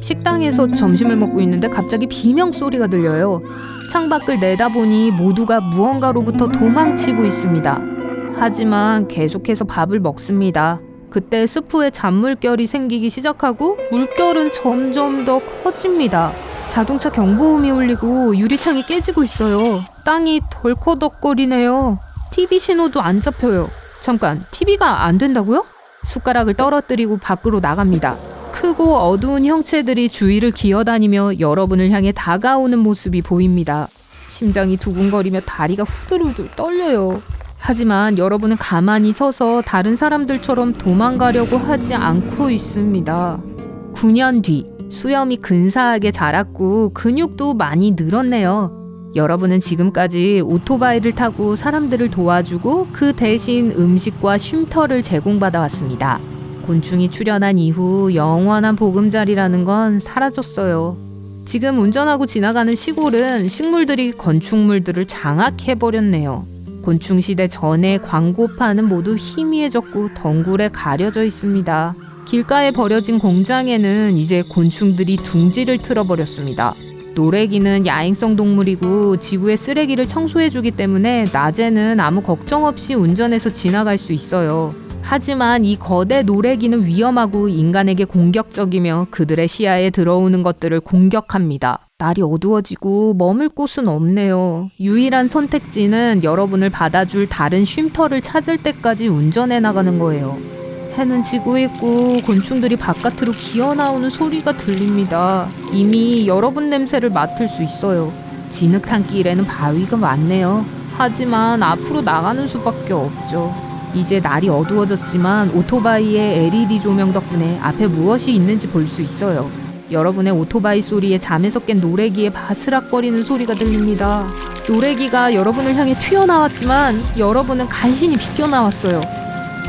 식당에서 점심을 먹고 있는데 갑자기 비명 소리가 들려요. 창밖을 내다보니 모두가 무언가로부터 도망치고 있습니다. 하지만 계속해서 밥을 먹습니다. 그때 스프에 잔물결이 생기기 시작하고 물결은 점점 더 커집니다. 자동차 경보음이 울리고 유리창이 깨지고 있어요. 땅이 덜커덕거리네요. TV 신호도 안 잡혀요. 잠깐, TV가 안 된다고요? 숟가락을 떨어뜨리고 밖으로 나갑니다. 크고 어두운 형체들이 주위를 기어다니며 여러분을 향해 다가오는 모습이 보입니다. 심장이 두근거리며 다리가 후들후들 떨려요. 하지만 여러분은 가만히 서서 다른 사람들처럼 도망가려고 하지 않고 있습니다. 9년 뒤 수염이 근사하게 자랐고 근육도 많이 늘었네요. 여러분은 지금까지 오토바이를 타고 사람들을 도와주고 그 대신 음식과 쉼터를 제공받아 왔습니다. 곤충이 출현한 이후 영원한 보금자리라는 건 사라졌어요. 지금 운전하고 지나가는 시골은 식물들이 건축물들을 장악해버렸네요. 곤충시대 전에 광고판은 모두 희미해졌고 덩굴에 가려져 있습니다. 길가에 버려진 공장에는 이제 곤충들이 둥지를 틀어버렸습니다. 노래기는 야행성 동물이고 지구의 쓰레기를 청소해주기 때문에 낮에는 아무 걱정 없이 운전해서 지나갈 수 있어요. 하지만 이 거대 노래기는 위험하고 인간에게 공격적이며 그들의 시야에 들어오는 것들을 공격합니다. 날이 어두워지고 머물 곳은 없네요. 유일한 선택지는 여러분을 받아줄 다른 쉼터를 찾을 때까지 운전해 나가는 거예요. 해는 지고 있고 곤충들이 바깥으로 기어나오는 소리가 들립니다. 이미 여러분 냄새를 맡을 수 있어요. 진흙탕 길에는 바위가 많네요. 하지만 앞으로 나가는 수밖에 없죠. 이제 날이 어두워졌지만 오토바이의 LED 조명 덕분에 앞에 무엇이 있는지 볼 수 있어요. 여러분의 오토바이 소리에 잠에서 깬 노래기의 바스락거리는 소리가 들립니다. 노래기가 여러분을 향해 튀어나왔지만 여러분은 간신히 비껴나왔어요.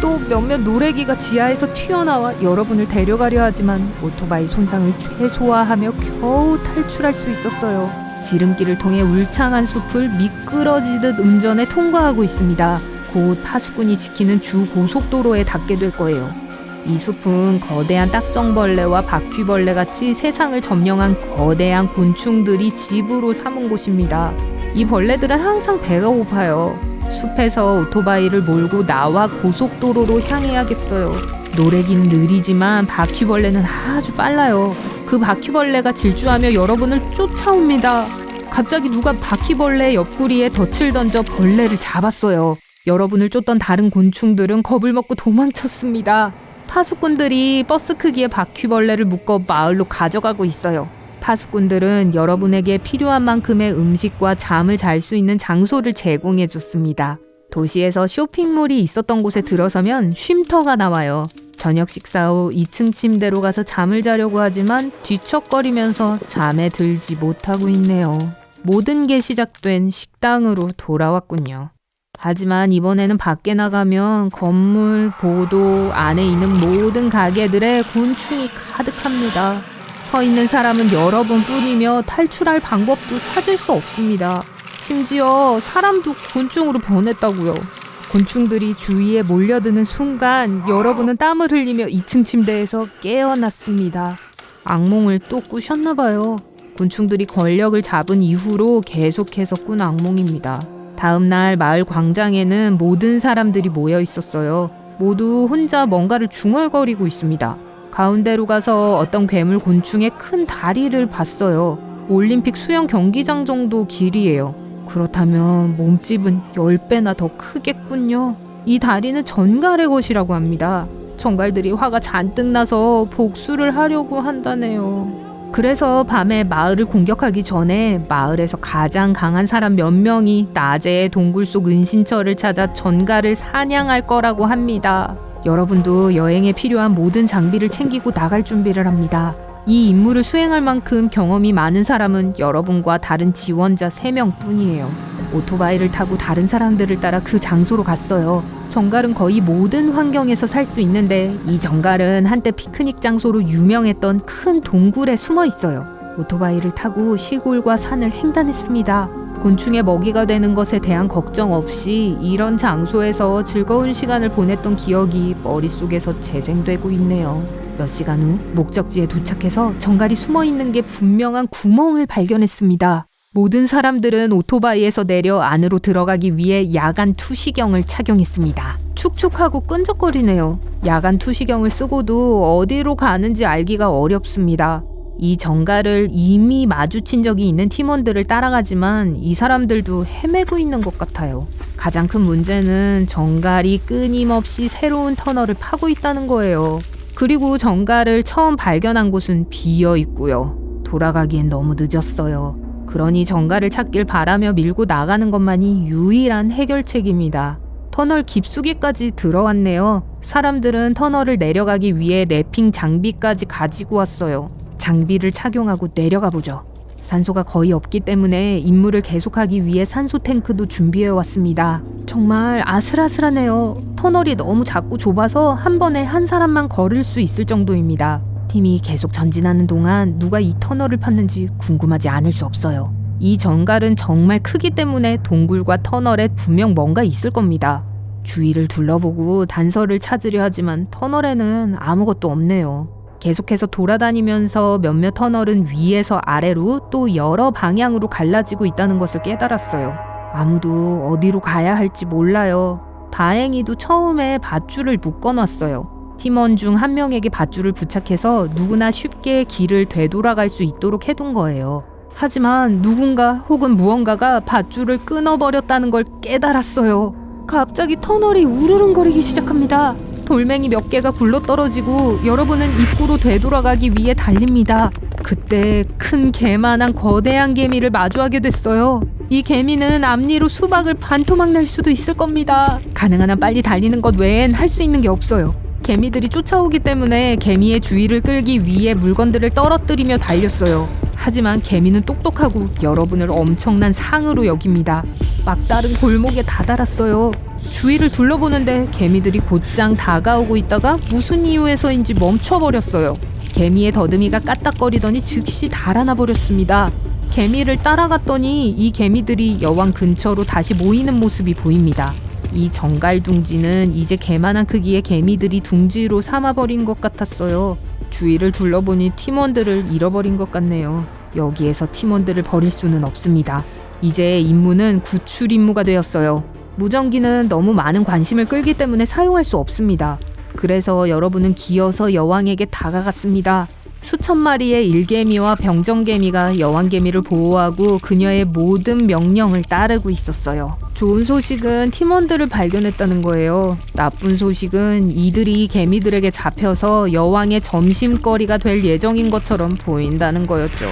또 몇몇 노래기가 지하에서 튀어나와 여러분을 데려가려 하지만 오토바이 손상을 최소화하며 겨우 탈출할 수 있었어요. 지름길을 통해 울창한 숲을 미끄러지듯 운전해 통과하고 있습니다. 곧 파수꾼이 지키는 주 고속도로에 닿게 될 거예요. 이 숲은 거대한 딱정벌레와 바퀴벌레 같이 세상을 점령한 거대한 곤충들이 집으로 삼은 곳입니다. 이 벌레들은 항상 배가 고파요. 숲에서 오토바이를 몰고 나와 고속도로로 향해야겠어요. 노래기는 느리지만 바퀴벌레는 아주 빨라요. 그 바퀴벌레가 질주하며 여러분을 쫓아옵니다. 갑자기 누가 바퀴벌레 옆구리에 덫을 던져 벌레를 잡았어요. 여러분을 쫓던 다른 곤충들은 겁을 먹고 도망쳤습니다. 파수꾼들이 버스 크기의 바퀴벌레를 묶어 마을로 가져가고 있어요. 파수꾼들은 여러분에게 필요한 만큼의 음식과 잠을 잘 수 있는 장소를 제공해 줬습니다. 도시에서 쇼핑몰이 있었던 곳에 들어서면 쉼터가 나와요. 저녁 식사 후 2층 침대로 가서 잠을 자려고 하지만 뒤척거리면서 잠에 들지 못하고 있네요. 모든 게 시작된 식당으로 돌아왔군요. 하지만 이번에는 밖에 나가면 건물, 보도, 안에 있는 모든 가게들에 곤충이 가득합니다. 서 있는 사람은 여러분뿐이며 탈출할 방법도 찾을 수 없습니다. 심지어 사람도 곤충으로 변했다고요. 곤충들이 주위에 몰려드는 순간 여러분은 땀을 흘리며 2층 침대에서 깨어났습니다. 악몽을 또 꾸셨나봐요. 곤충들이 권력을 잡은 이후로 계속해서 꾼 악몽입니다. 다음 날 마을 광장에는 모든 사람들이 모여 있었어요. 모두 혼자 뭔가를 중얼거리고 있습니다. 가운데로 가서 어떤 괴물 곤충의 큰 다리를 봤어요. 올림픽 수영 경기장 정도 길이에요. 그렇다면 몸집은 10배나 더 크겠군요. 이 다리는 전갈의 것이라고 합니다. 전갈들이 화가 잔뜩 나서 복수를 하려고 한다네요. 그래서 밤에 마을을 공격하기 전에 마을에서 가장 강한 사람 몇 명이 낮에 동굴 속 은신처를 찾아 전갈을 사냥할 거라고 합니다. 여러분도 여행에 필요한 모든 장비를 챙기고 나갈 준비를 합니다. 이 임무를 수행할 만큼 경험이 많은 사람은 여러분과 다른 지원자 3명 뿐이에요. 오토바이를 타고 다른 사람들을 따라 그 장소로 갔어요. 정갈은 거의 모든 환경에서 살 수 있는데 이 정갈은 한때 피크닉 장소로 유명했던 큰 동굴에 숨어 있어요. 오토바이를 타고 시골과 산을 횡단했습니다. 곤충의 먹이가 되는 것에 대한 걱정 없이 이런 장소에서 즐거운 시간을 보냈던 기억이 머릿속에서 재생되고 있네요. 몇 시간 후 목적지에 도착해서 정갈이 숨어있는 게 분명한 구멍을 발견했습니다. 모든 사람들은 오토바이에서 내려 안으로 들어가기 위해 야간 투시경을 착용했습니다. 축축하고 끈적거리네요. 야간 투시경을 쓰고도 어디로 가는지 알기가 어렵습니다. 이 정갈을 이미 마주친 적이 있는 팀원들을 따라가지만 이 사람들도 헤매고 있는 것 같아요. 가장 큰 문제는 정갈이 끊임없이 새로운 터널을 파고 있다는 거예요. 그리고 정갈을 처음 발견한 곳은 비어 있고요. 돌아가기엔 너무 늦었어요. 그러니 정갈을 찾길 바라며 밀고 나가는 것만이 유일한 해결책입니다. 터널 깊숙이까지 들어왔네요. 사람들은 터널을 내려가기 위해 래핑 장비까지 가지고 왔어요. 장비를 착용하고 내려가 보죠. 산소가 거의 없기 때문에 임무를 계속하기 위해 산소 탱크도 준비해 왔습니다. 정말 아슬아슬하네요. 터널이 너무 작고 좁아서 한 번에 한 사람만 걸을 수 있을 정도입니다. 팀이 계속 전진하는 동안 누가 이 터널을 팠는지 궁금하지 않을 수 없어요. 이 정갈은 정말 크기 때문에 동굴과 터널에 분명 뭔가 있을 겁니다. 주위를 둘러보고 단서를 찾으려 하지만 터널에는 아무것도 없네요. 계속해서 돌아다니면서 몇몇 터널은 위에서 아래로 또 여러 방향으로 갈라지고 있다는 것을 깨달았어요. 아무도 어디로 가야 할지 몰라요. 다행히도 처음에 밧줄을 묶어놨어요. 팀원 중 한 명에게 밧줄을 부착해서 누구나 쉽게 길을 되돌아갈 수 있도록 해둔 거예요. 하지만 누군가 혹은 무언가가 밧줄을 끊어버렸다는 걸 깨달았어요. 갑자기 터널이 우르릉거리기 시작합니다. 돌멩이 몇 개가 굴러떨어지고 여러분은 입구로 되돌아가기 위해 달립니다. 그때 큰 개만한 거대한 개미를 마주하게 됐어요. 이 개미는 앞니로 수박을 반토막 낼 수도 있을 겁니다. 가능한 한 빨리 달리는 것 외엔 할 수 있는 게 없어요. 개미들이 쫓아오기 때문에 개미의 주의를 끌기 위해 물건들을 떨어뜨리며 달렸어요. 하지만 개미는 똑똑하고 여러분을 엄청난 상으로 여깁니다. 막다른 골목에 다다랐어요. 주위를 둘러보는데 개미들이 곧장 다가오고 있다가 무슨 이유에서인지 멈춰버렸어요. 개미의 더듬이가 까딱거리더니 즉시 달아나 버렸습니다. 개미를 따라갔더니 이 개미들이 여왕 근처로 다시 모이는 모습이 보입니다. 이 정갈 둥지는 이제 개만한 크기의 개미들이 둥지로 삼아버린 것 같았어요. 주위를 둘러보니 팀원들을 잃어버린 것 같네요. 여기에서 팀원들을 버릴 수는 없습니다. 이제 임무는 구출 임무가 되었어요. 무전기는 너무 많은 관심을 끌기 때문에 사용할 수 없습니다. 그래서 여러분은 기어서 여왕에게 다가갔습니다. 수천 마리의 일개미와 병정개미가 여왕개미를 보호하고 그녀의 모든 명령을 따르고 있었어요. 좋은 소식은 팀원들을 발견했다는 거예요. 나쁜 소식은 이들이 개미들에게 잡혀서 여왕의 점심거리가 될 예정인 것처럼 보인다는 거였죠.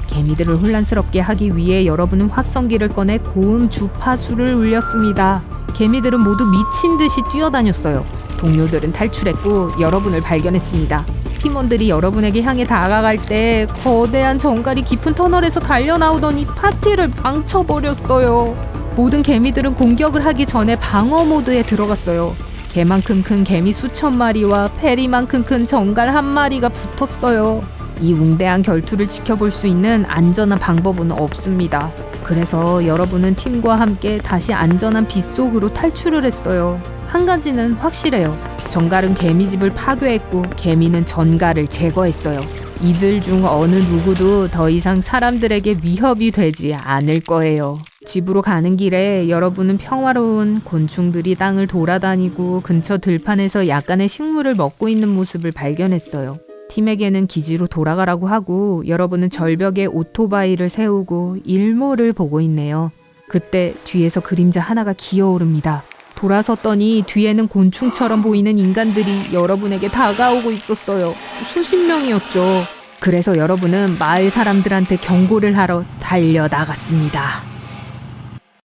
개미들을 혼란스럽게 하기 위해 여러분은 확성기를 꺼내 고음 주파수를 울렸습니다. 개미들은 모두 미친 듯이 뛰어다녔어요. 동료들은 탈출했고 여러분을 발견했습니다. 팀원들이 여러분에게 향해 다가갈 때 거대한 정갈이 깊은 터널에서 달려나오더니 파티를 망쳐버렸어요. 모든 개미들은 공격을 하기 전에 방어 모드에 들어갔어요. 개만큼 큰 개미 수천 마리와 페리만큼 큰 정갈 한 마리가 붙었어요. 이 웅대한 결투를 지켜볼 수 있는 안전한 방법은 없습니다. 그래서 여러분은 팀과 함께 다시 안전한 빗속으로 탈출을 했어요. 한 가지는 확실해요. 정갈은 개미집을 파괴했고 개미는 전갈을 제거했어요. 이들 중 어느 누구도 더 이상 사람들에게 위협이 되지 않을 거예요. 집으로 가는 길에 여러분은 평화로운 곤충들이 땅을 돌아다니고 근처 들판에서 약간의 식물을 먹고 있는 모습을 발견했어요. 팀에게는 기지로 돌아가라고 하고 여러분은 절벽에 오토바이를 세우고 일몰을 보고 있네요. 그때 뒤에서 그림자 하나가 기어오릅니다. 돌아섰더니 뒤에는 곤충처럼 보이는 인간들이 여러분에게 다가오고 있었어요. 수십 명이었죠. 그래서 여러분은 마을 사람들한테 경고를 하러 달려나갔습니다.